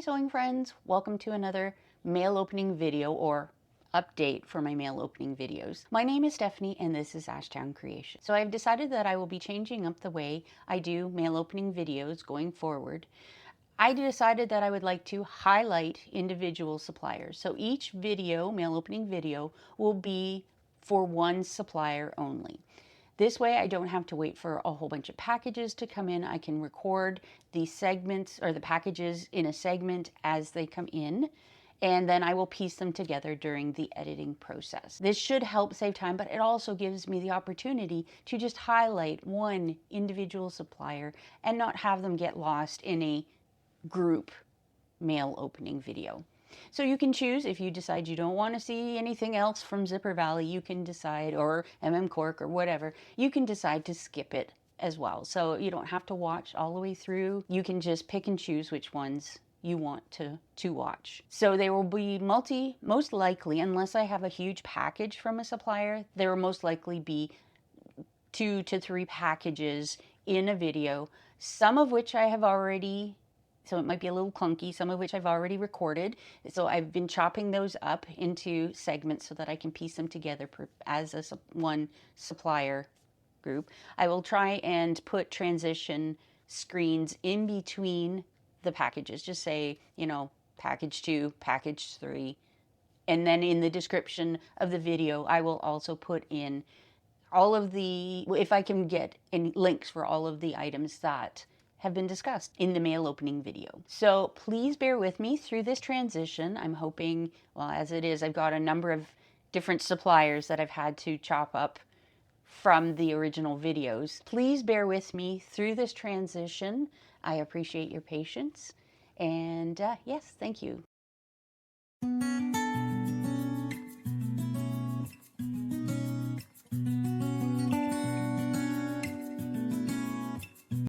sewing friends, welcome to another mail opening video or update for my mail opening videos. My name is Stephanie and this is Ashtown Creation. So I've decided that I will be changing up the way I do mail opening videos going forward. I decided that I would like to highlight individual suppliers. So each video, mail opening video, will be for one supplier only. This way I don't have to wait for a whole bunch of packages to come in. I can record the segments or the packages in a segment as they come in, and then I will piece them together during the editing process. This should help save time, but it also gives me the opportunity to just highlight one individual supplier and not have them get lost in a group mail opening video. So you can choose, if you decide you don't want to see anything else from Zipper Valley, you can decide, or Cork or whatever, you can decide to skip it as well. So you don't have to watch all the way through. You can just pick and choose which ones you want to watch. So they will be most likely, unless I have a huge package from a supplier, there will most likely be 2 to 3 packages in a video, some of which I have already, so it might be a little clunky, some of which I've already recorded. So I've been chopping those up into segments so that I can piece them together as one supplier group. I will try and put transition screens in between the packages. Just say, package 2, package 3. And then in the description of the video, I will also put in all of the, if I can get any links for all of the items that have been discussed in the mail opening video. So please bear with me through this transition. I'm hoping, well, as it is, I've got a number of different suppliers that I've had to chop up from the original videos. Please bear with me through this transition. I appreciate your patience. And yes, thank you.